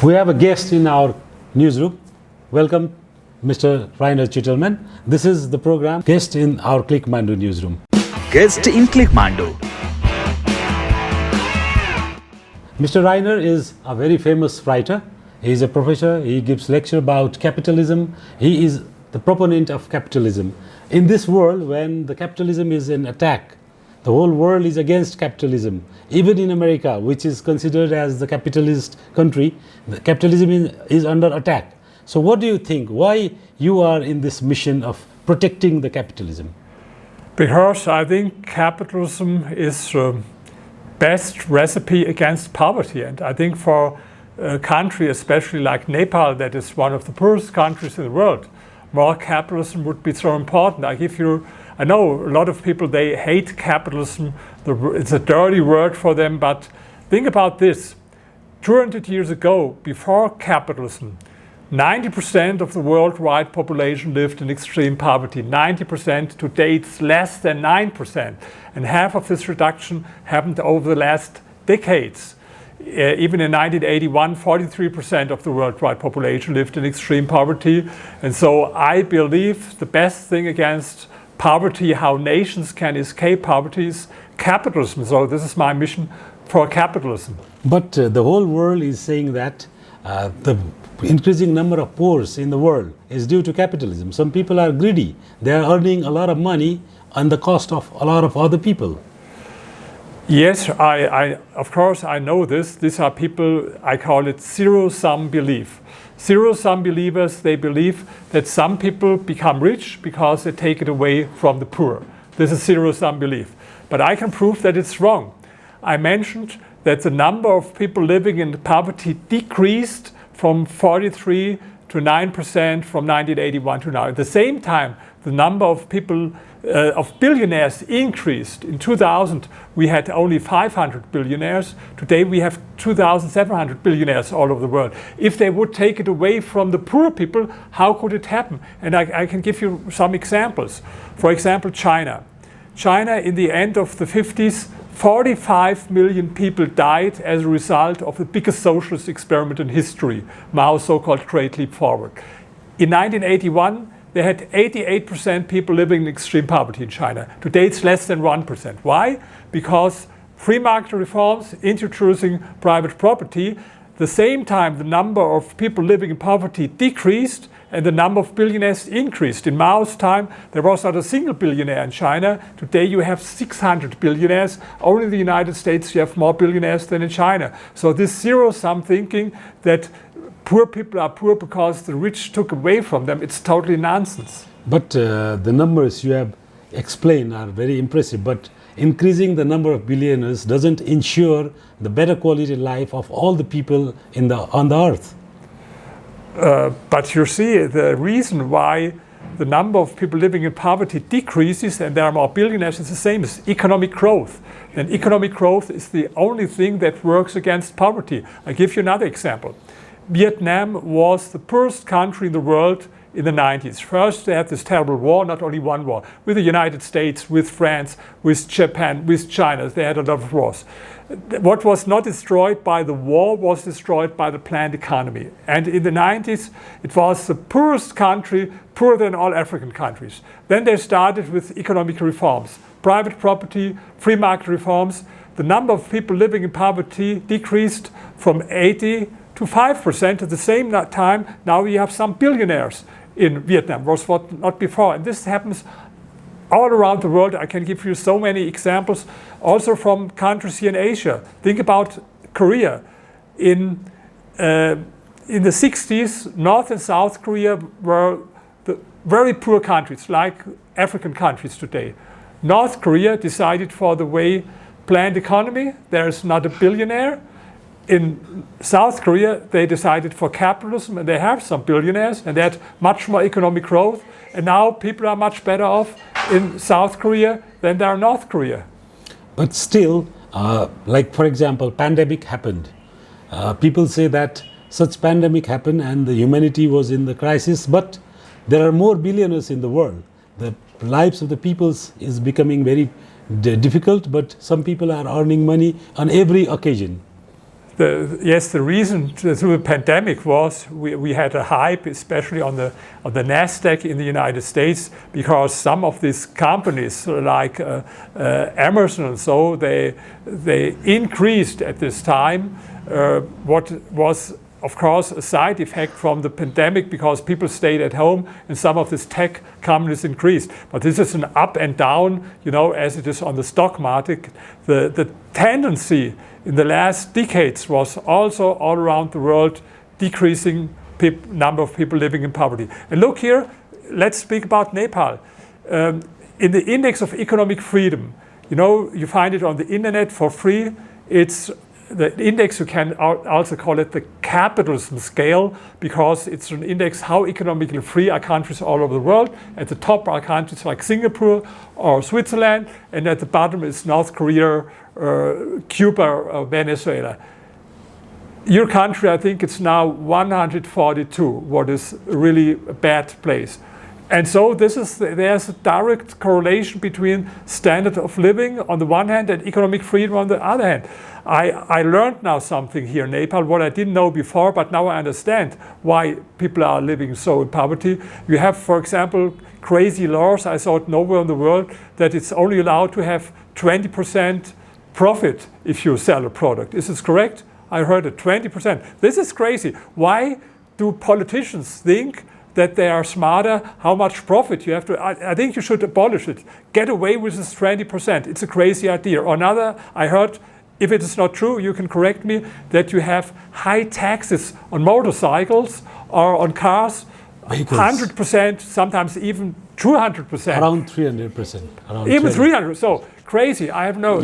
We have a guest in our newsroom. Welcome, Mr. Rainerzitelmann. This is the program Guest in our Clickmandu newsroom. Guest in Clickmandu. Mr. Rainer is a very famous writer. He is a professor. He gives lecture about capitalism. He is the proponent of capitalism. In this world, when the capitalism is in attack, the whole world is against capitalism. Even in America, which is considered as the capitalist country, the capitalism is under attack. So what do you think? Why you are in this mission of protecting the capitalism? Because I think capitalism is the best recipe against poverty. And I think for a country, especially like Nepal, that is one of the poorest countries in the world, more capitalism would be so important. I know a lot of people, they hate capitalism. It's a dirty word for them, but think about this. 200 years ago, before capitalism, 90% of the worldwide population lived in extreme poverty. 90%, today it's less than 9%. And half of this reduction happened over the last decades. Even in 1981, 43% of the worldwide population lived in extreme poverty. And so I believe the best thing against poverty, how nations can escape poverty, is capitalism. So this is my mission for capitalism. But the whole world is saying that the increasing number of poor in the world is due to capitalism. Some people are greedy. They are earning a lot of money on the cost of a lot of other people. Yes, of course I know this. These are people, I call it zero-sum belief. Zero-sum believers, they believe that some people become rich because they take it away from the poor. This is zero-sum belief. But I can prove that it's wrong. I mentioned that the number of people living in poverty decreased from 43 to 9% from 1981 to now. At the same time, the number of people, of billionaires increased. In 2000, we had only 500 billionaires. Today, we have 2,700 billionaires all over the world. If they would take it away from the poor people, how could it happen? And I can give you some examples. For example, China. China, in the end of the 50s, 45 million people died as a result of the biggest socialist experiment in history, Mao's so-called Great Leap Forward. In 1981, they had 88% people living in extreme poverty in China. Today it's less than 1%. Why? Because free market reforms, introducing private property, the same time the number of people living in poverty decreased and the number of billionaires increased. In Mao's time, there was not a single billionaire in China. Today you have 600 billionaires. Only in the United States you have more billionaires than in China. So this zero-sum thinking that poor people are poor because the rich took away from them, it's totally nonsense. But the numbers you have explained are very impressive. But increasing the number of billionaires doesn't ensure the better quality life of all the people on the earth. But you see, the reason why the number of people living in poverty decreases and there are more billionaires is the same as economic growth. And economic growth is the only thing that works against poverty. I give you another example. Vietnam was the poorest country in the world in the 90s. First, they had this terrible war, not only one war, with the United States, with France, with Japan, with China. They had a lot of wars. What was not destroyed by the war was destroyed by the planned economy. And in the 90s, it was the poorest country, poorer than all African countries. Then they started with economic reforms, private property, free market reforms. The number of people living in poverty decreased from 80 to 5%. At the same time, now we have some billionaires in Vietnam, was what not before. And this happens all around the world. I can give you so many examples, also from countries here in Asia. Think about Korea. In the 60s, North and South Korea were the very poor countries, like African countries today. North Korea decided for the way planned economy. There is not a billionaire. In South Korea, they decided for capitalism, and they have some billionaires, and they had much more economic growth. And now people are much better off in South Korea than they are in North Korea. But still, like for example, pandemic happened. People say that such pandemic happened and the humanity was in the crisis, but there are more billionaires in the world. The lives of the peoples is becoming very difficult, but some people are earning money on every occasion. the reason through the pandemic was we had a hype, especially on the Nasdaq in the United States, because some of these companies like Amazon and so they increased at this time what was of course a side effect from the pandemic because people stayed at home and some of these tech companies increased. But this is an up and down, as it is on the stock market. The tendency in the last decades was also all around the world decreasing number of people living in poverty. And look here, let's speak about Nepal. In the index of economic freedom, you find it on the internet for free. It's the index, you can also call it the capitalism scale, because it's an index how economically free are countries all over the world. At the top are countries like Singapore or Switzerland, and at the bottom is North Korea, Cuba, or Venezuela. Your country, I think it's now 142, what is really a bad place. And so there's a direct correlation between standard of living on the one hand and economic freedom on the other hand. I learned now something here in Nepal, what I didn't know before, but now I understand why people are living so in poverty. You have, for example, crazy laws, I saw it nowhere in the world, that it's only allowed to have 20% profit if you sell a product. Is this correct? I heard it, 20%. This is crazy. Why do politicians think that they are smarter, how much profit you have to... I think you should abolish it. Get away with this 20%. It's a crazy idea. Or another, I heard, if it is not true, you can correct me, that you have high taxes on motorcycles or on cars, vehicles. 100%, sometimes even 200%. Around 300%. Even 300%. So crazy. I have no...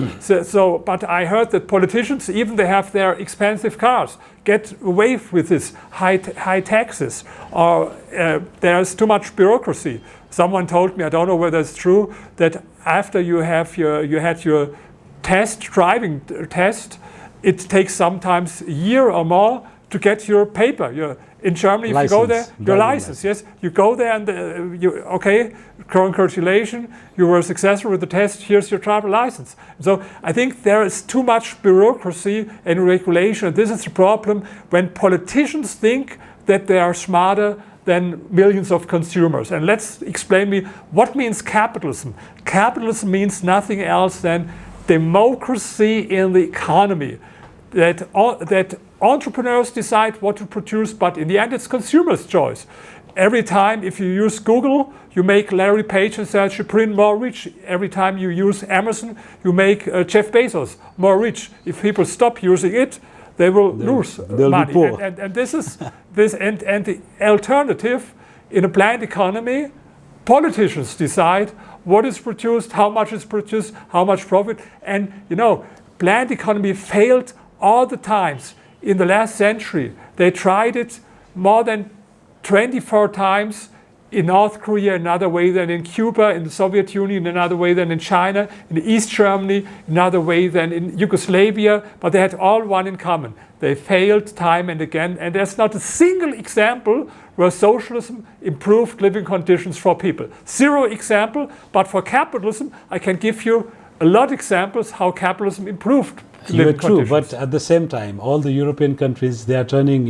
but I heard that politicians, even they have their expensive cars, get away with this high taxes, or there's too much bureaucracy. Someone told me, I don't know whether it's true, that after you had your driving test, it takes sometimes a year or more to get your paper. In Germany, if license, you go there, your license, yes, you go there and okay, congratulations, you were successful with the test, here's your driver license. So I think there is too much bureaucracy and regulation. This is the problem when politicians think that they are smarter than millions of consumers. And let's explain me, what means capitalism? Capitalism means nothing else than democracy in the economy. That entrepreneurs decide what to produce, but in the end it's consumers' choice. Every time if you use Google, you make Larry Page and Sergey Brin more rich. Every time you use Amazon, you make Jeff Bezos more rich. If people stop using it, they will lose money. Be poor. And this is and the alternative in a planned economy, politicians decide what is produced, how much is produced, how much profit. And planned economy failed all the times. In the last century, they tried it more than 24 times in North Korea, another way than in Cuba, in the Soviet Union, another way than in China, in East Germany, another way than in Yugoslavia, but they had all one in common. They failed time and again, and there's not a single example where socialism improved living conditions for people. Zero example, but for capitalism, I can give you a lot of examples how capitalism improved. You're true, but at the same time, all the European countries, they are turning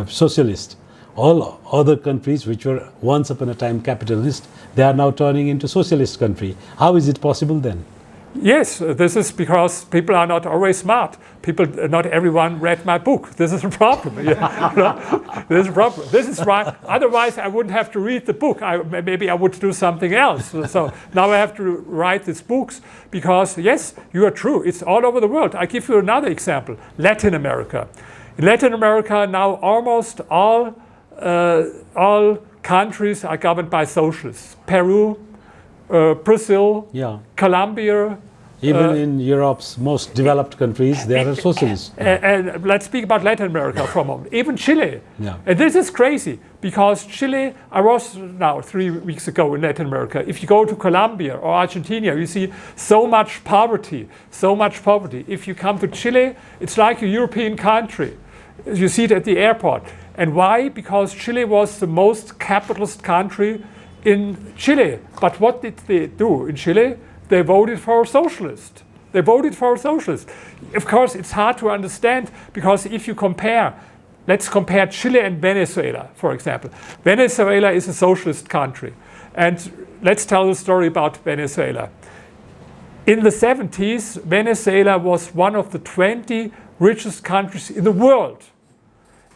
socialist. All other countries which were once upon a time capitalist, they are now turning into socialist country. How is it possible then? Yes, this is because people are not always smart. Not everyone read my book. This is a problem. This is a problem. This is why, otherwise I wouldn't have to read the book. Maybe I would do something else. So now I have to write these books because, yes, you are true. It's all over the world. I give you another example. Latin America. In Latin America now almost all countries are governed by socialists. Peru, Brazil, Colombia. Even in Europe's most developed countries, they are socialists. And let's speak about Latin America for a moment. Even Chile. Yeah. And this is crazy because Chile, I was now 3 weeks ago in Latin America. If you go to Colombia or Argentina, you see so much poverty, so much poverty. If you come to Chile, it's like a European country. You see it at the airport. And why? Because Chile was the most capitalist country in Chile. But what did they do in Chile? They voted for socialist. They voted for a socialist. Of course, it's hard to understand because if you compare, let's compare Chile and Venezuela, for example. Venezuela is a socialist country. And let's tell the story about Venezuela. In the 70s, Venezuela was one of the 20 richest countries in the world.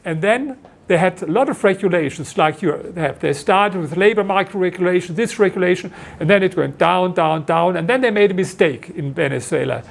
And then they had a lot of regulations like you have. They started with labor market regulation, this regulation, and then it went down, down, down. And then they made a mistake in Venezuela.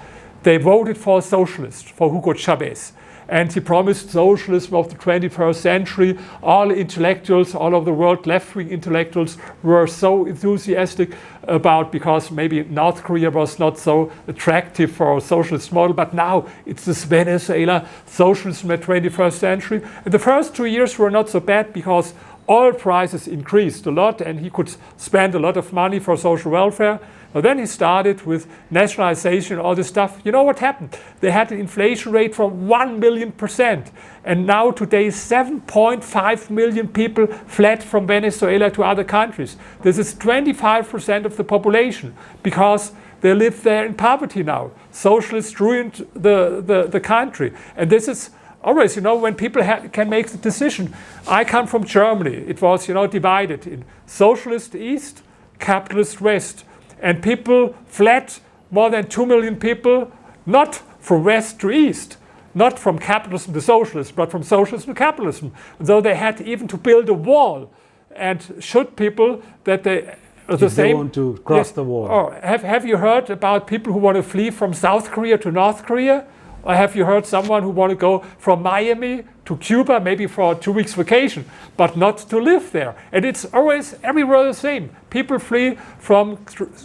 They voted for a socialist, for Hugo Chavez. And he promised socialism of the 21st century. All intellectuals, all over the world, left-wing intellectuals, were so enthusiastic about, because maybe North Korea was not so attractive for a socialist model, but now it's this Venezuela socialism at 21st century. And the first 2 years were not so bad because oil prices increased a lot and he could spend a lot of money for social welfare. But then he started with nationalization, all this stuff. You know what happened? They had an inflation rate from 1 million%. And now today 7.5 million people fled from Venezuela to other countries. This is 25% of the population because they live there in poverty now. Socialists ruined the country. And this is always, when people can make the decision. I come from Germany. It was, divided in socialist East, capitalist West. And people fled, more than 2 million people, not from west to east, not from capitalism to socialism, but from socialism to capitalism. And so they had even to build a wall and shoot people that they they want to cross the wall. Or have you heard about people who want to flee from South Korea to North Korea? Or have you heard someone who want to go from Miami to Cuba, maybe for a 2 weeks vacation, but not to live there? And it's always everywhere the same. People flee from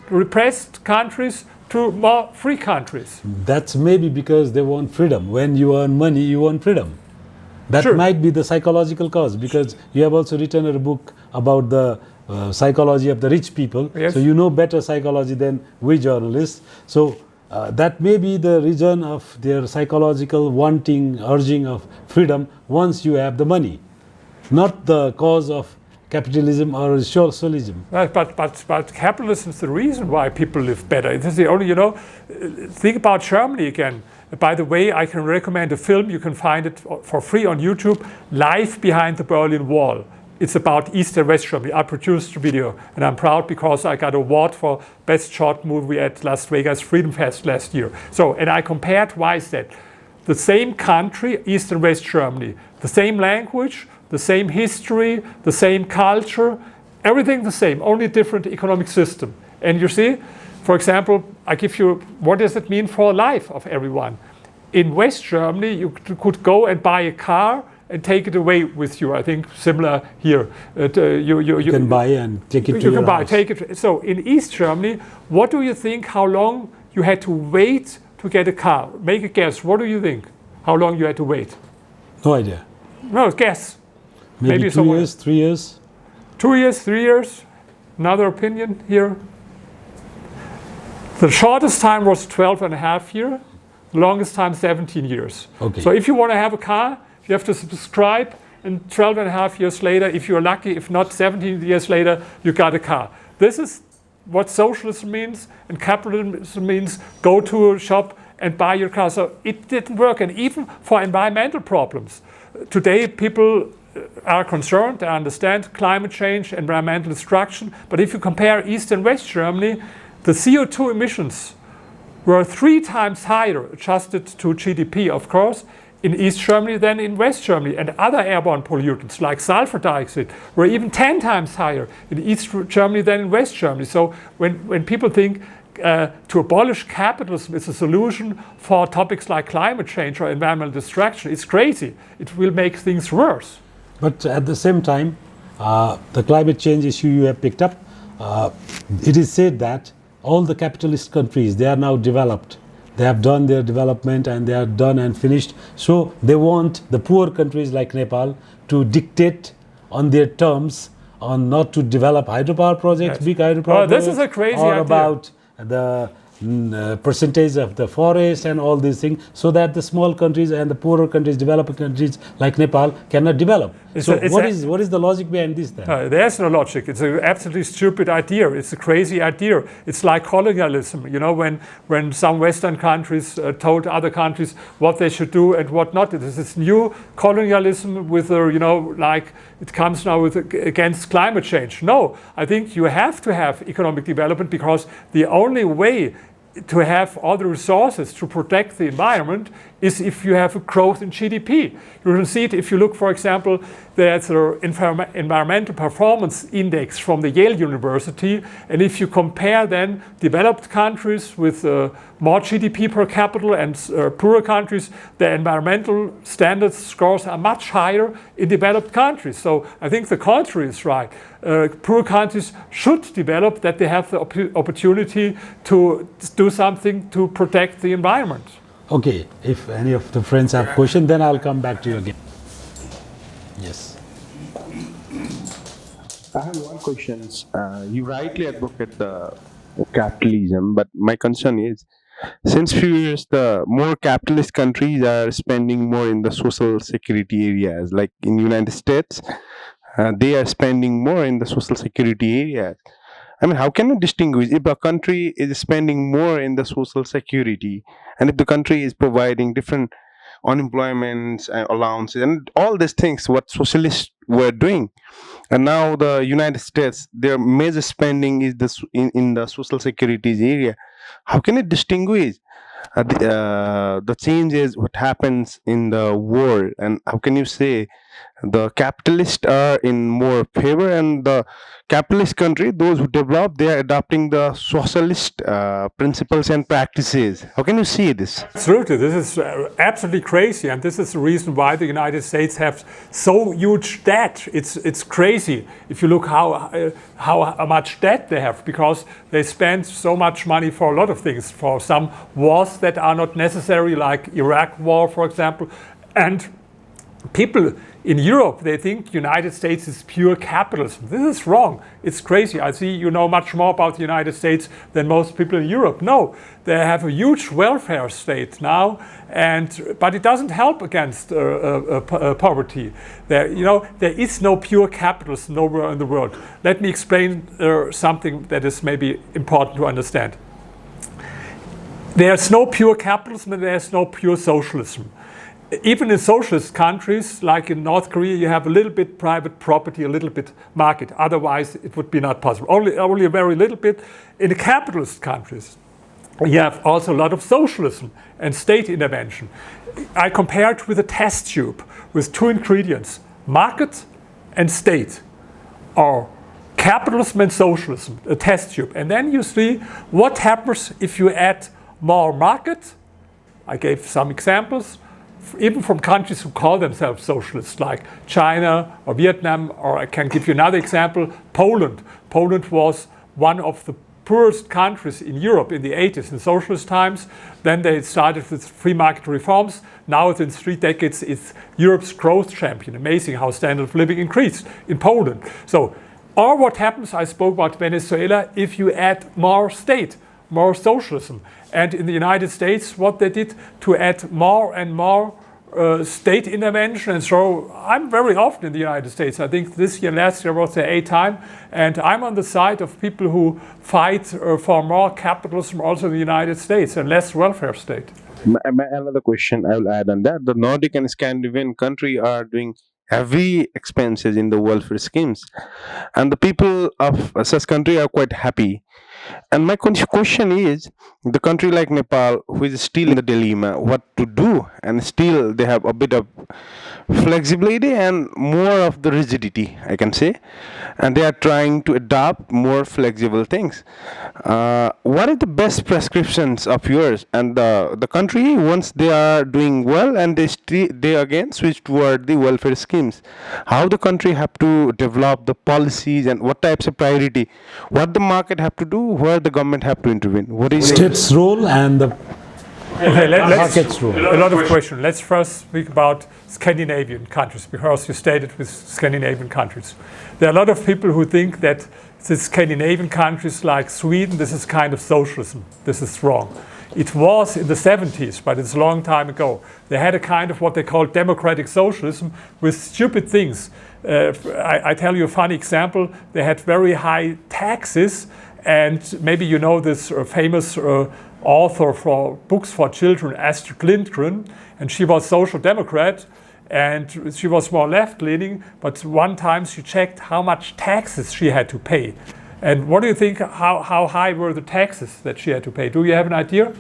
repressed countries to more free countries. That's maybe because they want freedom. When you earn money, you want freedom. That Sure. might be the psychological cause, because you have also written a book about the psychology of the rich people. Yes. So you know better psychology than we journalists. So that may be the reason of their psychological wanting, urging of freedom once you have the money, not the cause of capitalism or socialism. Right, but capitalism is the reason why people live better. This is the only, think about Germany again. By the way, I can recommend a film. You can find it for free on YouTube, Life Behind the Berlin Wall. It's about East and West Germany. I produced the video, and I'm proud because I got an award for Best Short Movie at Las Vegas Freedom Fest last year. So, and I compared, why is that? The same country, East and West Germany, the same language, the same history, the same culture, everything the same, only different economic system. And you see, for example, I give you, what does it mean for life of everyone? In West Germany, you could go and buy a car and take it away with you. I think similar here. You can buy and take it to your house. Take it. So in East Germany, what do you think? How long you had to wait to get a car? Make a guess. What do you think? How long you had to wait? No idea. No, guess. Maybe 2 years, 3 years. 2 years, 3 years. Another opinion here. The shortest time was 12 and a half years. The longest time 17 years. Okay. So if you want to have a car, you have to subscribe, and 12 and a half years later, if you're lucky, if not 17 years later, you got a car. This is what socialism means, and capitalism means go to a shop and buy your car. So it didn't work, and even for environmental problems. Today, people are concerned, they understand climate change, environmental destruction, but if you compare East and West Germany, the CO2 emissions were 3 times higher, adjusted to GDP, of course, in East Germany than in West Germany. And other airborne pollutants like sulfur dioxide were even 10 times higher in East Germany than in West Germany. So when people think to abolish capitalism is a solution for topics like climate change or environmental destruction, it's crazy. It will make things worse. But at the same time, the climate change issue you have picked up, it is said that all the capitalist countries, they are now developed. They have done their development and they are done and finished. So they want the poor countries like Nepal to dictate on their terms on not to develop hydropower projects, Yes. big hydropower This projects, is a crazy or idea. about the percentage of the forest and all these things, so that the small countries and the poorer countries, developing countries like Nepal cannot develop. What is the logic behind this then? There's no logic. It's an absolutely stupid idea. It's a crazy idea. It's like colonialism. You know, when some Western countries told other countries what they should do and what not. It is this new colonialism with, like it comes now with against climate change. No, I think you have to have economic development, because the only way to have all the resources to protect the environment is if you have a growth in GDP. You can see it if you look, for example, there's an environmental performance index from the Yale University, and if you compare then developed countries with more GDP per capita and poorer countries, the environmental standards scores are much higher in developed countries. So I think the contrary is right. Poor countries should develop, that they have the opportunity to do something to protect the environment. Okay, if any of the friends have questions, then I'll come back to you again. Yes. I have one question. You rightly advocate the capitalism, but my concern is, since few years, the more capitalist countries are spending more in the social security areas. Like in United States, they are spending more in the social security areas. I mean, how can you distinguish if a country is spending more in the social security, and if the country is providing different unemployment allowances and all these things what socialists were doing, and now the United States, their major spending is in the social securities area? How can it distinguish the changes what happens in the world, and how can you say the capitalists are in more favor, and the capitalist country, those who develop, they are adopting the socialist principles and practices? How can you see this? Absolutely, this is absolutely crazy, and this is the reason why the United States have so huge debt. It's crazy if you look how much debt they have, because they spend so much money for a lot of things, for some wars that are not necessary, like Iraq war, for example, and people in Europe, they think United States is pure capitalism. This is wrong. It's crazy. I see you know much more about the United States than most people in Europe. No, they have a huge welfare state now, but it doesn't help against poverty. There is no pure capitalism nowhere in the world. Let me explain something that is maybe important to understand. There's no pure capitalism and there's no pure socialism. Even in socialist countries, like in North Korea, you have a little bit private property, a little bit market. Otherwise, it would be not possible. Only a very little bit. In the capitalist countries, you have also a lot of socialism and state intervention. I compare it with a test tube with two ingredients, market and state, or capitalism and socialism, a test tube. And then you see what happens if you add more market. I gave some examples, even from countries who call themselves socialists, like China or Vietnam, or I can give you another example, Poland. Poland was one of the poorest countries in Europe in the 80s, in socialist times. Then they started with free market reforms. Now within 3 decades, it's Europe's growth champion. Amazing how standard of living increased in Poland. Or what happens, I spoke about Venezuela, if you add more state, more socialism. And in the United States, what they did to add more and more state intervention. And so I'm very often in the United States. I think this year and last year was the 8th time. And I'm on the side of people who fight for more capitalism also in the United States and less welfare state. Another question I will add on that. The Nordic and Scandinavian countries are doing heavy expenses in the welfare schemes. And the people of such country are quite happy. And my question is, the country like Nepal, who is still in the dilemma what to do, and still they have a bit of flexibility and more of the rigidity, I can say, and they are trying to adopt more flexible things. What are the best prescriptions of yours? And the country, once they are doing well and they again switch toward the welfare schemes, how the country have to develop the policies and what types of priority, what the market have to do, where the government have to intervene? What is state's role and the market's role? A lot of questions. Let's first speak about Scandinavian countries, because you stated with Scandinavian countries. There are a lot of people who think that the Scandinavian countries like Sweden, this is kind of socialism. This is wrong. It was in the 70s, but it's a long time ago. They had a kind of what they call democratic socialism with stupid things. I tell you a funny example. They had very high taxes, and maybe you know this famous author for books for children, Astrid Lindgren, and she was social democrat, and she was more left-leaning, but one time she checked how much taxes she had to pay. And what do you think, how high were the taxes that she had to pay? Do you have an idea?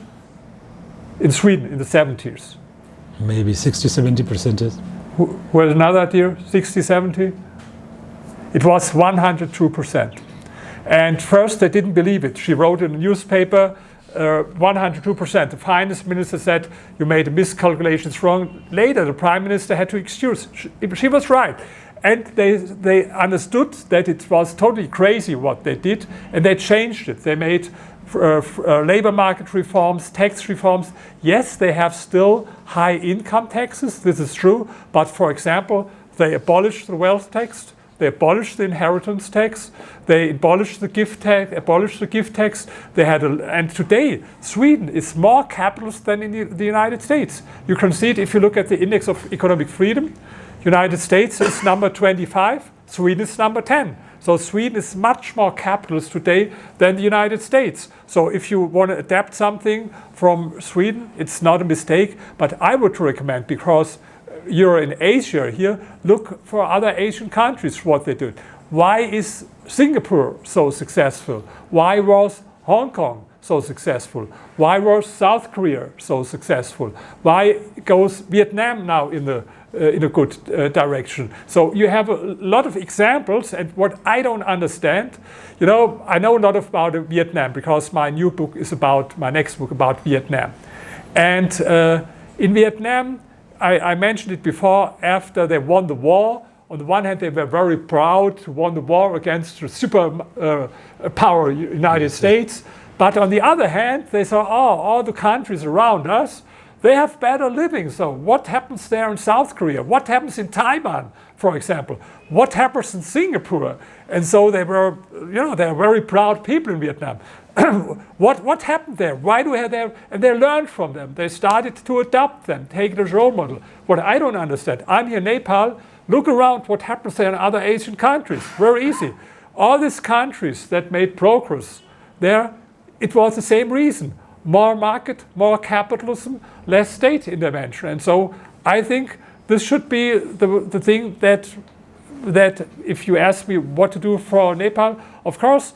In Sweden, in the 70s. Maybe 60-70%. Who has another idea? 60, 70? It was 102%. And first they didn't believe it. She wrote in a newspaper, 102%. The finance minister said, you made a miscalculation, it's wrong. Later, the prime minister had to excuse. She was right. And they understood that it was totally crazy what they did, and they changed it. They made labor market reforms, tax reforms. Yes, they have still high income taxes, this is true, but for example, they abolished the wealth tax, they abolished the inheritance tax, they abolished the gift tax, They had and today Sweden is more capitalist than in the United States. You can see it if you look at the index of economic freedom. United States is number 25, Sweden is number 10. So Sweden is much more capitalist today than the United States. So if you want to adapt something from Sweden, it's not a mistake, but I would recommend, because you're in Asia here, look for other Asian countries, what they do. Why is Singapore so successful? Why was Hong Kong so successful? Why was South Korea so successful? Why goes Vietnam now in a good direction? So you have a lot of examples, and what I don't understand, I know a lot about Vietnam because my next book about Vietnam. And in Vietnam, I mentioned it before, after they won the war, on the one hand, they were very proud to won the war against the superpower United States. But on the other hand, they saw, all the countries around us, they have better living. So what happens there in South Korea? What happens in Taiwan, for example? What happens in Singapore? And so they were, they're very proud people in Vietnam. What happened there? Why do we have there? And they learned from them. They started to adopt them, take it as role model. What I don't understand, I'm here in Nepal, look around what happens there in other Asian countries. Very easy. All these countries that made progress there, it was the same reason. More market, more capitalism, less state intervention. And so I think this should be the thing that if you ask me what to do for Nepal, of course,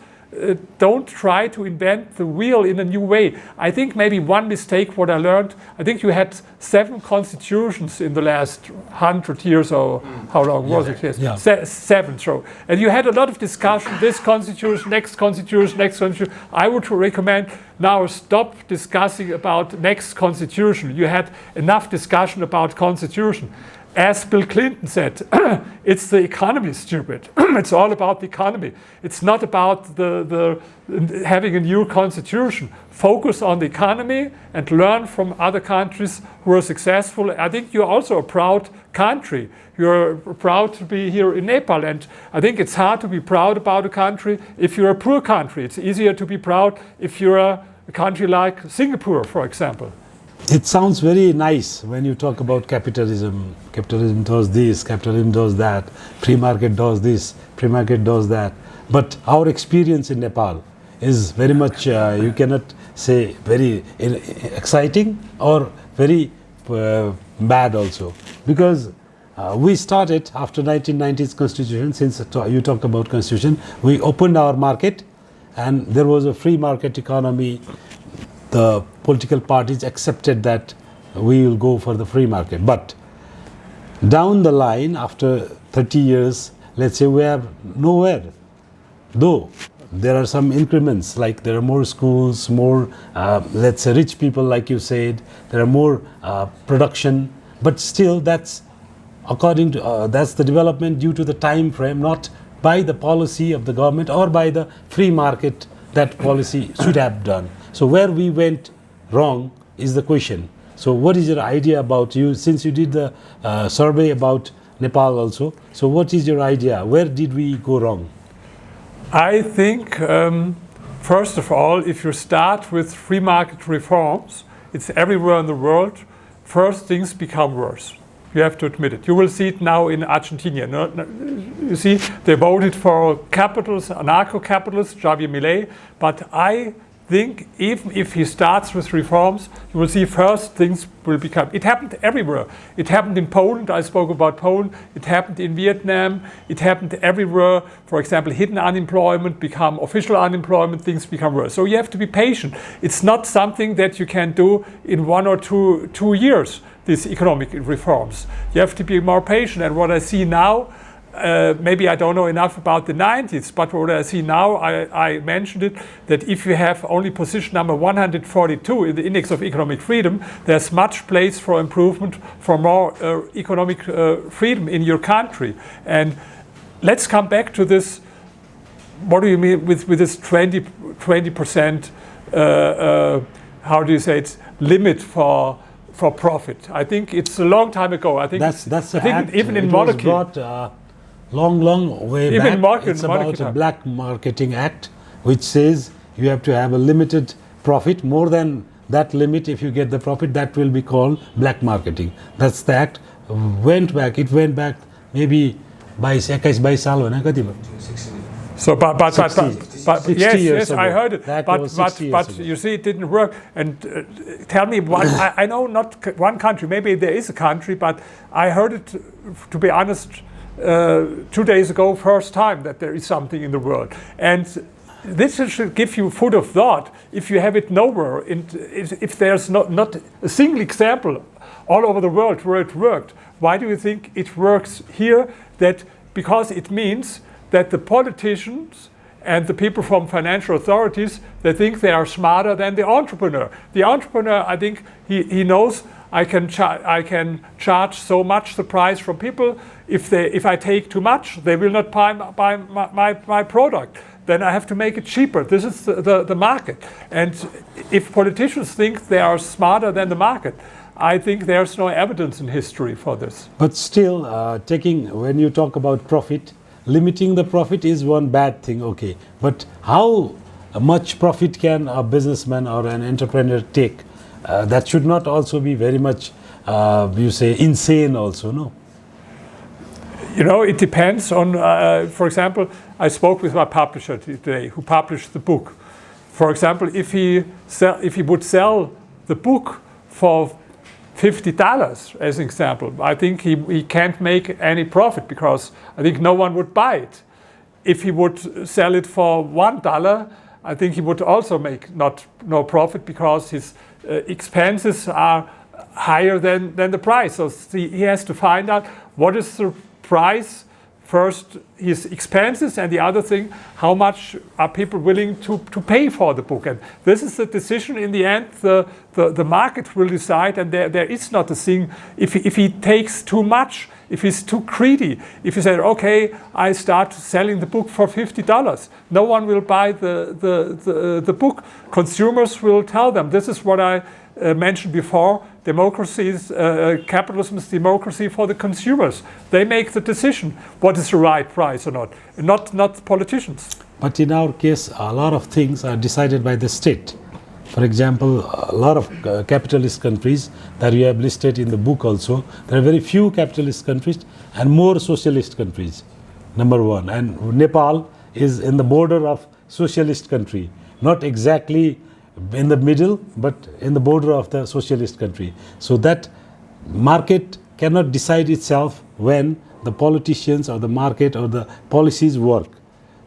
don't try to invent the wheel in a new way. I think maybe one mistake, what I learned, I think you had 7 constitutions in the last 100 years, or how long was it? Yes. Yeah. 7. So, and you had a lot of discussion, this constitution, next constitution, next constitution. I would recommend now stop discussing about next constitution. You had enough discussion about constitution. As Bill Clinton said, it's the economy, stupid. It's all about the economy. It's not about the having a new constitution. Focus on the economy and learn from other countries who are successful. I think you're also a proud country. You're proud to be here in Nepal, and I think it's hard to be proud about a country if you're a poor country. It's easier to be proud if you're a country like Singapore, for example. It sounds very nice when you talk about capitalism. Capitalism does this, capitalism does that, free market does this, free market does that. But our experience in Nepal is very much, you cannot say very exciting or very bad also. Because we started after 1990s constitution, since you talked about constitution, we opened our market and there was a free market economy. The political parties accepted that we will go for the free market. But down the line, after 30 years, let's say we are nowhere. Though there are some increments, like there are more schools, more, let's say, rich people, like you said, there are more production, but still that's according to, that's the development due to the time frame, not by the policy of the government or by the free market that policy should have done. So where we went wrong is the question. So what is your idea about you, since you did the survey about Nepal also, so what is your idea? Where did we go wrong? I think, first of all, if you start with free market reforms, it's everywhere in the world, first things become worse. You have to admit it. You will see it now in Argentina. You see, they voted for capitalists, anarcho-capitalists, Javier Milei, but I think even if he starts with reforms, you will see first things will become. It happened everywhere. It happened in Poland. I spoke about Poland. It happened in Vietnam. It happened everywhere. For example, hidden unemployment become official unemployment. Things become worse. So you have to be patient. It's not something that you can do in 1 or 2 years. These economic reforms. You have to be more patient. And what I see now. Maybe I don't know enough about the 90s, but what I see now, I mentioned it, that if you have only position number 142 in the Index of Economic Freedom, there's much place for improvement, for more economic freedom in your country. And let's come back to this, what do you mean with this 20% how do you say it, limit for profit? I think it's a long time ago. I think that's I think act, even in it monarchy. was brought, long way Even back. It's about a Black Marketing Act, which says you have to have a limited profit. More than that limit, if you get the profit, that will be called black marketing. That's the act. Went back maybe by 21 साल होइन कति भयो? So, but 60 yes, years I ago. heard it. That But was 60 years ago. you see, it didn't work. And tell me, I know not one country. Maybe there is a country, but I heard it. To be honest, 2 days ago, first time that there is something in the world. And this should give you food of thought. If you have it nowhere, if there's not a single example all over the world where it worked, why do you think it works here? That because it means that the politicians and the people from financial authorities, they think they are smarter than the entrepreneur. The entrepreneur, I think, he knows I can charge so much the price from people. If I take too much, they will not buy my product. Then I have to make it cheaper. This is the market. And if politicians think they are smarter than the market, I think there's no evidence in history for this. But still, when you talk about profit, limiting the profit is one bad thing, okay. But how much profit can a businessman or an entrepreneur take? That should not also be very much, you say, insane also, no? You know, it depends on, for example, I spoke with my publisher today who published the book. For example, if he would sell the book for $50 as an example, I think he can't make any profit because I think no one would buy it. If he would sell it for $1, I think he would also make no profit because his expenses are higher than the price. So he has to find out what is the price, first his expenses, and the other thing, how much are people willing to pay for the book. And this is the decision in the end, the market will decide, and there is not a thing, if he takes too much, if he's too greedy, if he said, okay, I start selling the book for $50, no one will buy the book. Consumers will tell them, this is what I mentioned before, capitalism is democracy for the consumers. They make the decision what is the right price or not politicians. But in our case, a lot of things are decided by the state. For example, a lot of capitalist countries that you have listed in the book also, there are very few capitalist countries and more socialist countries, number one. And Nepal is in the border of socialist country, not exactly in the middle, but in the border of the socialist country. So that market cannot decide itself when the politicians or the market or the policies work.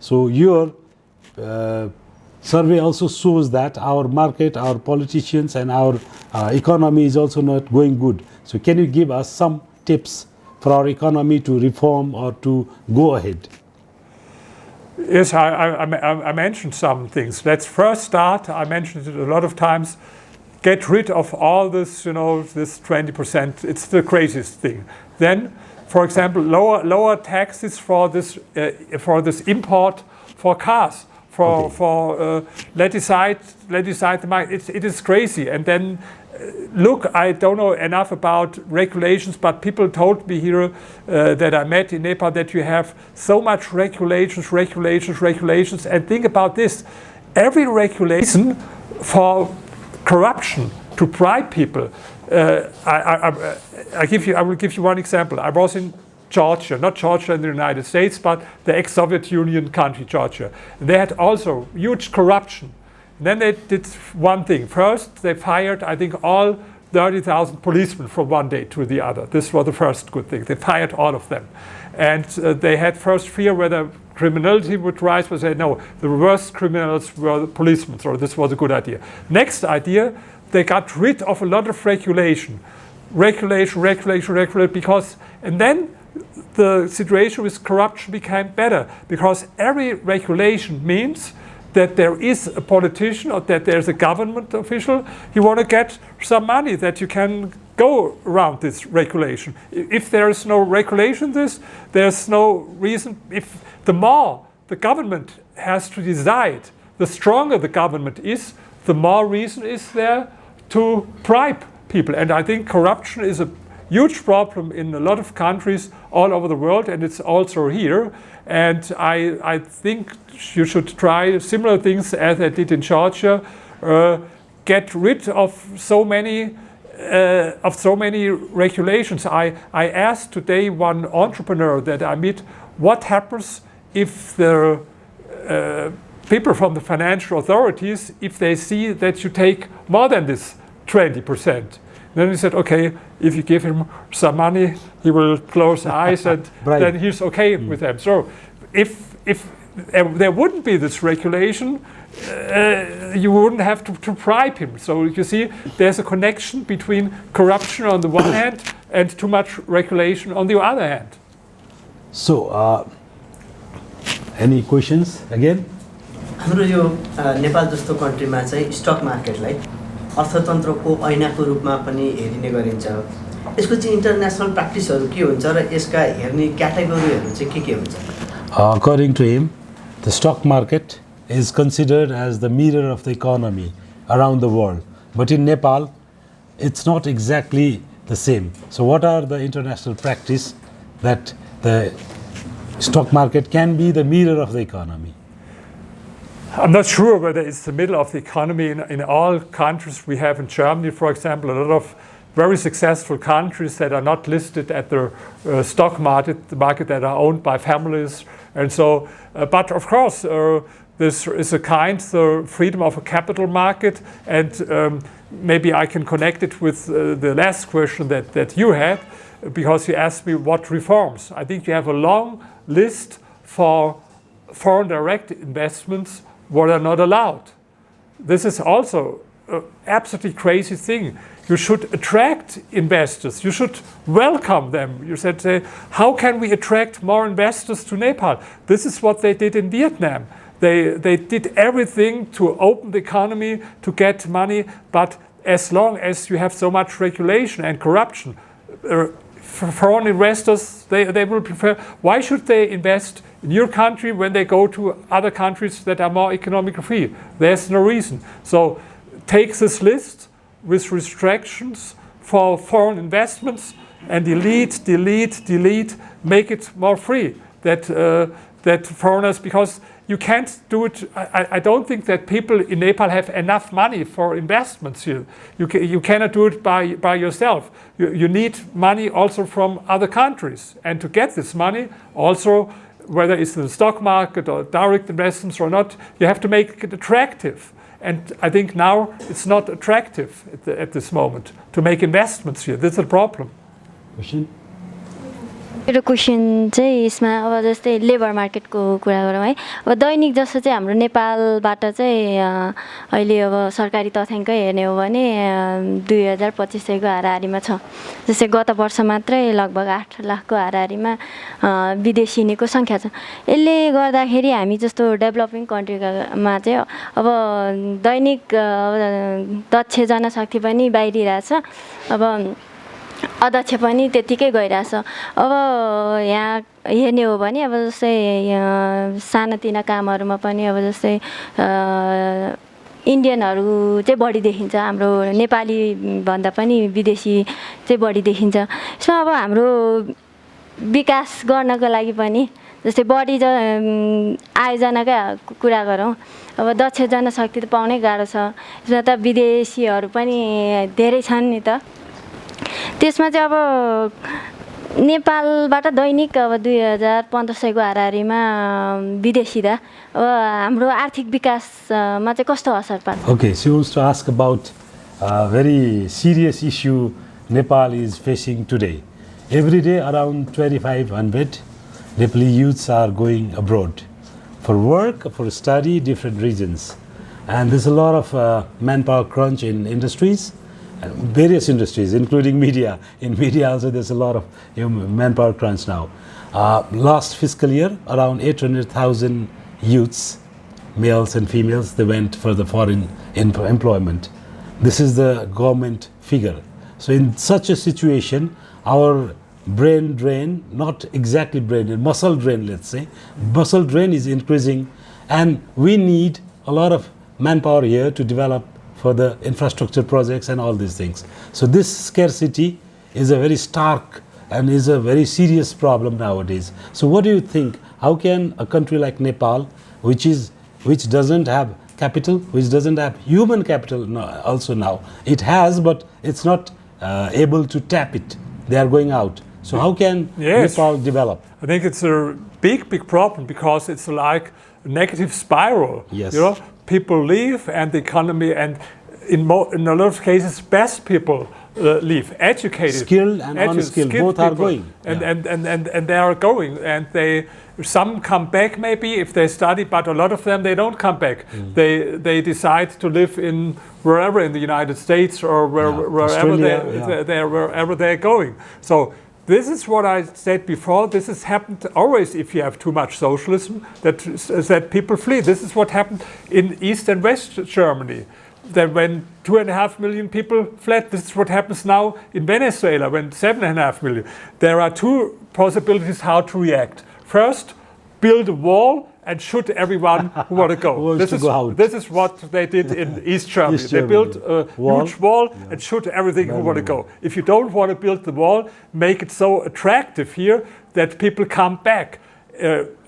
So your survey also shows that our market, our politicians and our economy is also not going good. So can you give us some tips for our economy to reform or to go ahead? Yes, I mentioned some things. Let's first start, I mentioned it a lot of times, get rid of all this, this 20%. It's the craziest thing. Then, for example, lower taxes for this import for cars. Let decide the market. It is crazy. And then look, I don't know enough about regulations, but people told me here that I met in Nepal that you have so much regulations, and think about this. Every regulation for corruption, to bribe people. I will give you one example. I was in Georgia, not Georgia in the United States, but the ex-Soviet Union country, Georgia. They had also huge corruption. And then they did one thing. First, they fired, I think, all 30,000 policemen from one day to the other. This was the first good thing. They fired all of them. And they had first fear whether criminality would rise, but they said, no, the worst criminals were the policemen, so this was a good idea. Next idea, they got rid of a lot of regulation, because, and then the situation with corruption became better, because every regulation means that there is a politician or that there's a government official, you want to get some money that you can go around this regulation. If there is no regulation, there's no reason. If the more the government has to decide, the stronger the government is, the more reason is there to bribe people. And I think corruption is a huge problem in a lot of countries all over the world, and it's also here. And I think you should try similar things as I did in Georgia. Get rid of so many regulations. I asked today one entrepreneur that I met, what happens if the people from the financial authorities, if they see that you take more than this 20%. Then he said, okay, if you give him some money, he will close his eyes and right. Then he's okay with them. So if there wouldn't be this regulation, you wouldn't have to bribe him. So you see, there's a connection between corruption on the one hand and too much regulation on the other hand. So, any questions again? हाम्रो यो नेपाल जस्तो कन्ट्रीमा चाहिँ stuck मार्केटलाई अर्थतन्त्रको ऐनाको रूपमा पनि हेरिने गरिन्छ। यसको चाहिँ international प्र्याक्टिसहरू के हुन्छ र यसका हेर्ने क्याटेगोरीहरू चाहिँ के हुन्छ? According to him, the stock market is considered as the mirror of the economy around the world. But in Nepal, it's not exactly the same. So what are the international practice that the stock market can be the mirror of the economy? I'm not sure whether it's the middle of the economy. In all countries we have, in Germany, for example, a lot of very successful countries that are not listed at the stock market, that are owned by families. And so, but of course, this is a kind of freedom of a capital market. And maybe I can connect it with the last question that you had, because you asked me what reforms. I think you have a long list for foreign direct investments what are not allowed. This is also an absolutely crazy thing. You should attract investors. You should welcome them. You said, how can we attract more investors to Nepal? This is what they did in Vietnam. They did everything to open the economy, to get money, but as long as you have so much regulation and corruption, foreign investors, they will prefer. Why should they invest in your country when they go to other countries that are more economically free? There's no reason. So take this list with restrictions for foreign investments and delete, make it more free. That foreigners, because you can't do it. I don't think that people in Nepal have enough money for investments here. You cannot do it by yourself. You need money also from other countries. And to get this money, also, whether it's in the stock market or direct investments or not, you have to make it attractive. And I think now it's not attractive at this moment to make investments here. This is a problem. Question? मेरो question चाहिँ यसमा अब जस्तै labour मार्केटको कुरा गरौँ है। अब दैनिक जस्तो चाहिँ हाम्रो नेपालबाट चाहिँ अहिले अब सरकारी तथ्याङ्कै हेर्ने हो भने 2025 को हाराहारीमा छ। जस्तै गत वर्ष मात्रै लगभग 8 लाखको हाराहारीमा विदेशी हिँडेको सङ्ख्या छ। यसले गर्दाखेरि हामी जस्तो डेभलपिङ कन्ट्रीमा चाहिँ अब दैनिक दक्ष जनशक्ति पनि बाहिरिरहेछ। अब अध्यक्ष पनि त्यतिकै गइरहेछ। अब यहाँ हेर्ने हो भने अब जस्तै सानातिना कामहरुमा पनि अब जस्तै इन्डियनहरू चाहिँ बढी देखिन्छ हाम्रो नेपाली भन्दा पनि विदेशी चाहिँ बढी देखिन्छ यसमा अब हाम्रो विकास गर्नको लागि पनि जस्तै बढी आयोजनाकै कुरा गरौँ अब दक्ष जनशक्ति त पाउनै गाह्रो छ यसमा त विदेशीहरू पनि धेरै छन् नि त त्यसमा चाहिँ अब नेपालबाट दैनिक अब 2500को हाराहारीमा विदेशी दा अब हाम्रो आर्थिक विकासमा चाहिँ कस्तो असर पार्छ Okay, she wants to ask about a very serious issue Nepal is facing today. Every day around 2500 Nepali youths are going abroad for work, for study, different regions. And there's a lot of manpower crunch in industries, various industries, including media. In media also there's a lot of manpower crunch now. Last fiscal year, around 800,000 youths, males and females, they went for the foreign employment. This is the government figure. So in such a situation, our brain drain, not exactly brain drain, muscle drain, let's say, muscle drain is increasing, and we need a lot of manpower here to develop for the infrastructure projects and all these things. So this scarcity is a very stark and is a very serious problem nowadays. So what do you think? How can a country like Nepal, which doesn't have capital, which doesn't have human capital also now, it has, but it's not able to tap it. They are going out. So how can Nepal develop? I think it's a big problem because it's like a negative spiral. Yes. You know, people leave and the economy, and in a lot of cases, best people leave, educated, skilled and unskilled, both are going, and they are going, and some come back maybe if they study, but a lot of them they don't come back. They decide to live in wherever in the United States or wherever they're going. So this is what I said before. This has happened always if you have too much socialism, that people flee. This is what happened in East and West Germany. That when 2.5 million people fled, this is what happens now in Venezuela when 7.5 million. There are two possibilities how to react. First, build a wall and shoot everyone who want to go. This is what they did in East Germany. They built a huge wall and shoot everything who want to go. If you don't want to build the wall, make it so attractive here that people come back.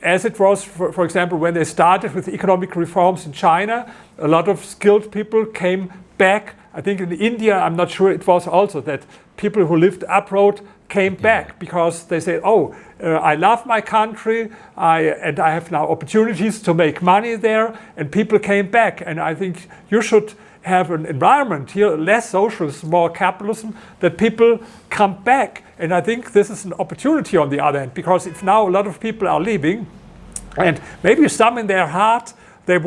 As it was, for example, when they started with economic reforms in China, a lot of skilled people came back. I think in India, I'm not sure, it was also that people who lived abroad came back because they said, I love my country, and I have now opportunities to make money there, and people came back. And I think you should have an environment here, less socialism, more capitalism, that people come back. And I think this is an opportunity on the other hand, because if now a lot of people are leaving, and maybe some in their heart, they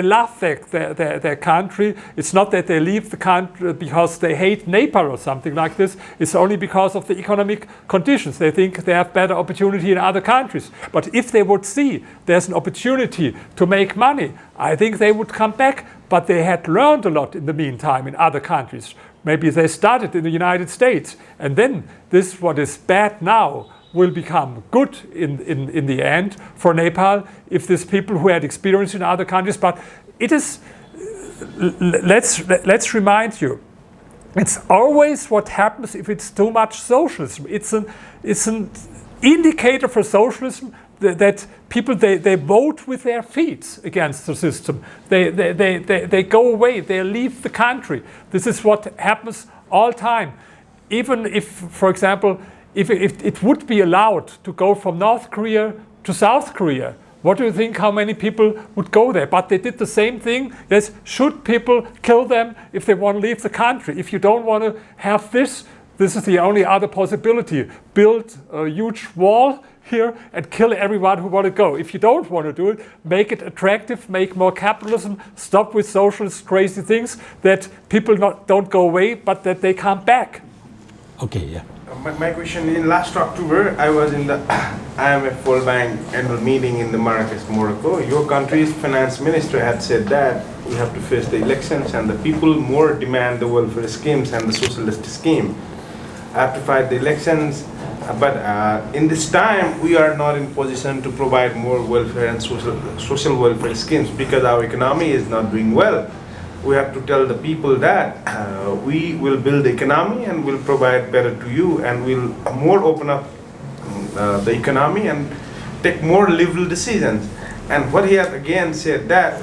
love their country. It's not that they leave the country because they hate Nepal or something like this. It's only because of the economic conditions. They think they have better opportunity in other countries. But if they would see there's an opportunity to make money, I think they would come back. But they had learned a lot in the meantime in other countries. Maybe they started in the United States. And then this, what is bad now, will become good in the end for Nepal if these people who had experience in other countries. But it is, let's remind you, it's always what happens if it's too much socialism. It's an indicator for socialism that people they vote with their feet against the system. They go away. They leave the country. This is what happens all time. Even if, for example, if it would be allowed to go from North Korea to South Korea, what do you think how many people would go there? But they did the same thing. Yes, should people kill them if they want to leave the country? If you don't want to have this is the only other possibility. Build a huge wall here and kill everyone who want to go. If you don't want to do it, make it attractive, make more capitalism, stop with socialist crazy things, that people don't go away, but that they come back. Okay, yeah. My question, in last October, I was in the IMF World Bank annual meeting in the Marrakesh, Morocco. Your country's finance minister had said that we have to face the elections and the people more demand the welfare schemes and the socialist scheme. I have to fight the elections. But in this time, we are not in position to provide more welfare and social welfare schemes because our economy is not doing well. We have to tell the people that we will build the economy and will provide better to you, and will more open up the economy and take more liberal decisions. And what he has again said that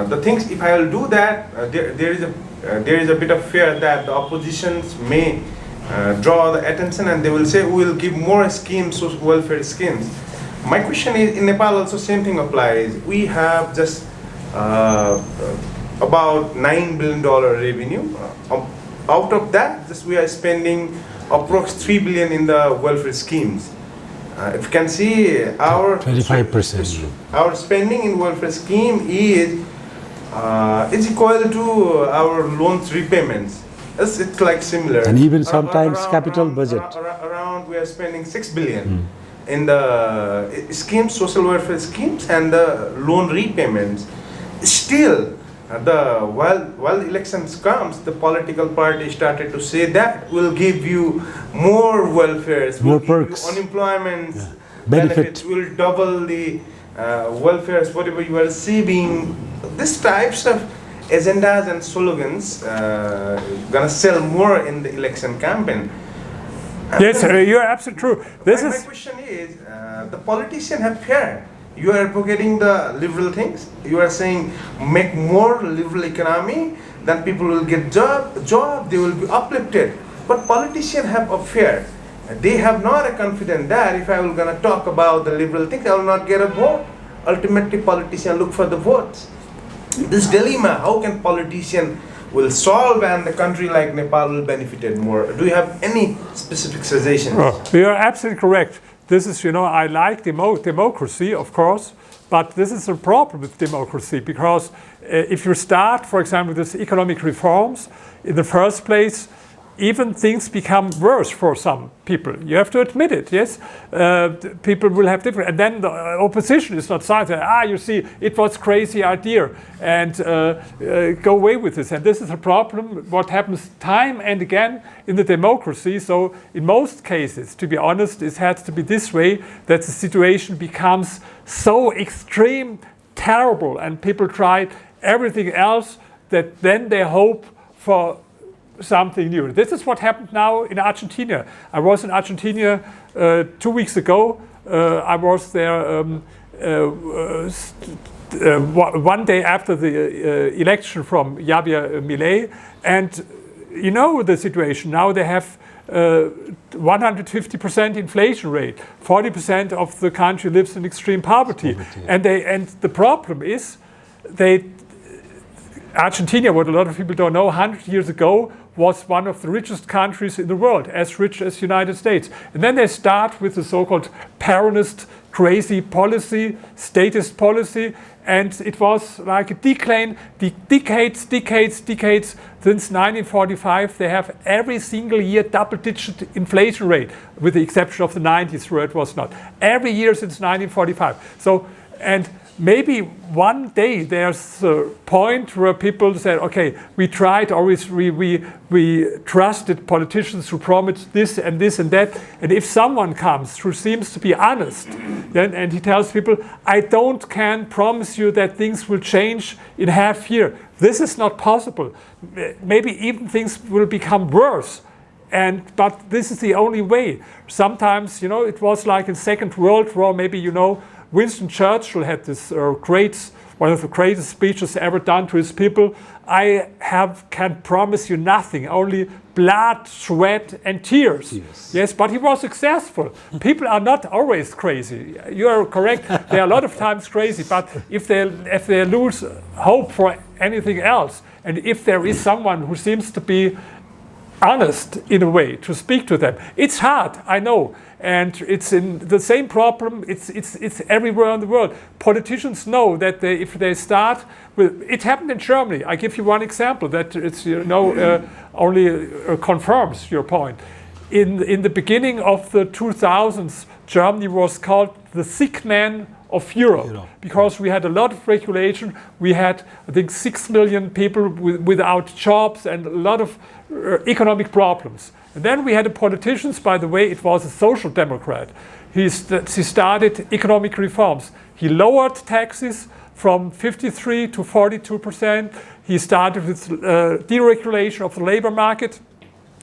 the things, if I will do that, there is a bit of fear that the oppositions may draw the attention and they will say we will give more schemes, social welfare schemes. My question is, in Nepal also same thing applies. We have just about $9 billion revenue. Out of that, just we are spending approx 3 billion in the welfare schemes. If you can see, our 25%. Our spending in welfare scheme is equal to our loans repayments. It's like similar. And even sometimes capital budget. Around we are spending 6 billion in the schemes, social welfare schemes, and the loan repayments. Still, while elections comes, the political party started to say that we'll give you more welfares, more we'll give perks, you unemployment benefits, we'll double the welfares, whatever you are receiving. These types of agendas and slogans gonna sell more in the election campaign. Yes, you're absolutely true. My question is, the politicians have fear. You are advocating the liberal things. You are saying make more liberal economy, then people will get job, they will be uplifted. But politicians have a fear. They have not a confidence that if I will gonna talk about the liberal things, I will not get a vote. Ultimately, politicians look for the votes. This dilemma, how can politicians will solve and the country like Nepal will benefit more? Do you have any specific suggestions? Oh, you are absolutely correct. This is, I like democracy, of course, but this is a problem with democracy because if you start, for example, with economic reforms, in the first place, even things become worse for some people. You have to admit it, yes? People will have different, and then the opposition is not silent. You see, it was crazy idea, and go away with this. And this is a problem, what happens time and again in the democracy. So in most cases, to be honest, it has to be this way, that the situation becomes so extreme, terrible, and people try everything else, that then they hope for something new. This is what happened now in Argentina. I was in Argentina 2 weeks ago. I was there one day after the election from Javier Milei, and you know the situation. Now they have 150% inflation rate. 40% of the country lives in extreme poverty. And the problem is, Argentina, what a lot of people don't know, 100 years ago was one of the richest countries in the world, as rich as the United States. And then they start with the so-called Peronist crazy policy, statist policy, and it was like a decline, decades. Since 1945, they have every single year double-digit inflation rate, with the exception of the 90s where it was not. Every year since 1945. So, and maybe one day there's a point where people said, okay, we tried always, we trusted politicians who promised this and this and that. And if someone comes who seems to be honest, and he tells people, I can promise you that things will change in half year. This is not possible. Maybe even things will become worse. But this is the only way. Sometimes, it was like in Second World War, maybe, Winston Churchill had this one of the greatest speeches ever done to his people. I can promise you nothing, only blood, sweat, and tears. Yes, but he was successful. People are not always crazy. You are correct. They are a lot of times crazy. But if they lose hope for anything else, and if there is someone who seems to be honest in a way to speak to them, it's hard, I know. And it's in the same problem. It's everywhere in the world. Politicians know that if they start with, it happened in Germany. I give you one example that it's only confirms your point. In the beginning of the 2000s, Germany was called the sick man of Europe. Because we had a lot of regulation. We had, I think, 6 million people without jobs and a lot of economic problems. And then we had the politicians, by the way, it was a social democrat. He started economic reforms. He lowered taxes from 53 to 42%. He started with deregulation of the labor market.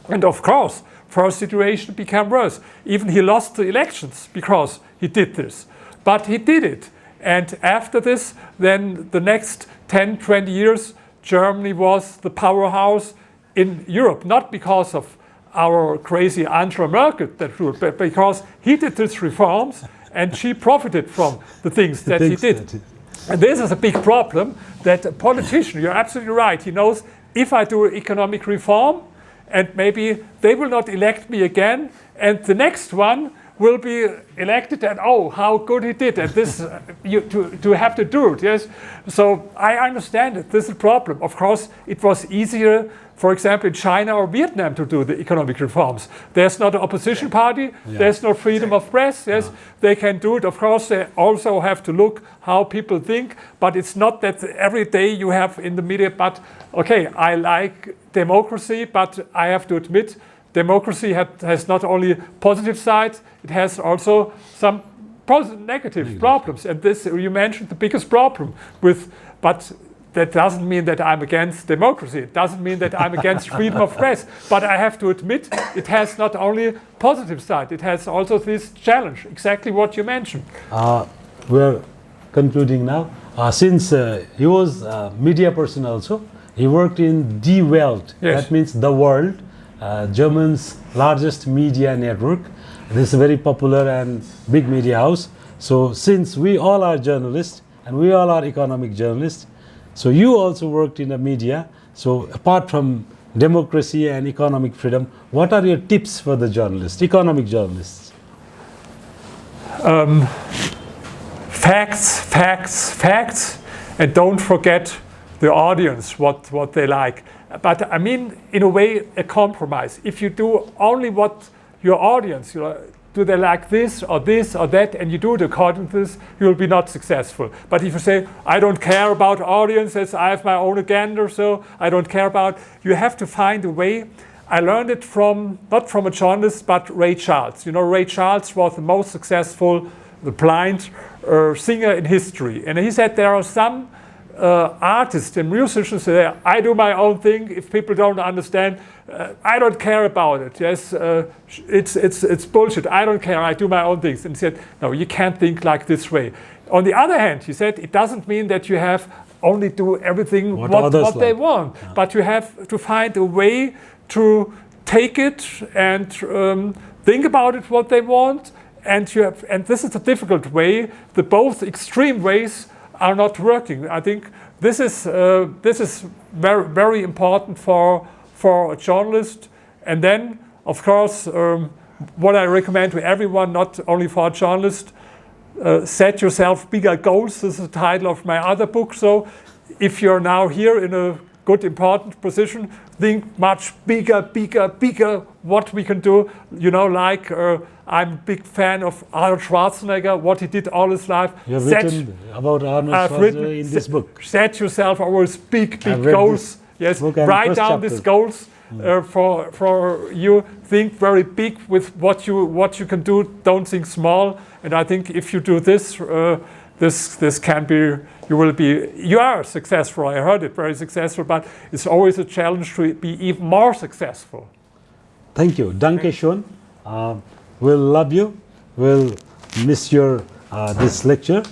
And of course, first situation became worse. Even he lost the elections because he did this. But he did it. And after this, then the next 10, 20 years, Germany was the powerhouse in Europe, not because of our crazy Angela Merkel that ruled, but because he did these reforms and she profited from the things that he did. And this is a big problem that a politician, you're absolutely right, he knows if I do economic reform and maybe they will not elect me again and the next one will be elected and oh, how good he did. And this, to have to do it, yes. So I understand it, this is a problem. Of course, it was easier, for example, in China or Vietnam to do the economic reforms. There's not an opposition party, there's no freedom of press, yes. They can do it. Of course, they also have to look how people think, but it's not that every day you have in the media, but okay, I like democracy, but I have to admit, democracy has not only positive sides, it has also some negative problems. And this, you mentioned the biggest problem with, but that doesn't mean that I'm against democracy. It doesn't mean that I'm against freedom of press. But I have to admit, it has not only positive side, it has also this challenge, exactly what you mentioned. We're concluding now. Since he was a media person also, he worked in Die Welt, that means the world, Germany's largest media network. This is a very popular and big media house. So since we all are journalists and we all are economic journalists, so you also worked in the media. So apart from democracy and economic freedom, what are your tips for the journalists, economic journalists? Facts, and don't forget the audience, what they like. But I mean, in a way, a compromise. If you do only what your audience, do they like this or that, and you do it according to this, you will be not successful. But if you say, I don't care about audiences, I have my own agenda, so I don't care about, you have to find a way. I learned it not from a journalist, but Ray Charles. Ray Charles was the most successful, the blind singer in history. And he said there are some artists and musicians say, I do my own thing. If people don't understand, I don't care about it. Yes, it's bullshit. I don't care. I do my own things. And he said, no, you can't think like this way. On the other hand, he said, it doesn't mean that you have only do everything what they want, but you have to find a way to take it and think about it what they want. And this is a difficult way. The both extreme ways are not working. I think this is very, very important for a journalist. And then, of course, what I recommend to everyone, not only for a journalist, set yourself bigger goals. This is the title of my other book. So if you're now here in a good, important position, think much bigger, what we can do. Like I'm a big fan of Arnold Schwarzenegger, what he did all his life. You have written about Arnold Schwarzenegger in this book. Set yourself always big goals. Yes, write down these goals for you. Think very big with what you can do. Don't think small. And I think if you do this, this can be. You are successful. I heard it, very successful. But it's always a challenge to be even more successful. Thank you, Danke schön. We'll love you. We'll miss your this lecture.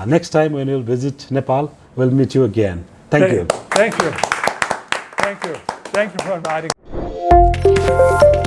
Next time when you'll visit Nepal, we'll meet you again. Thank you. Thank you. Thank you. Thank you for inviting me.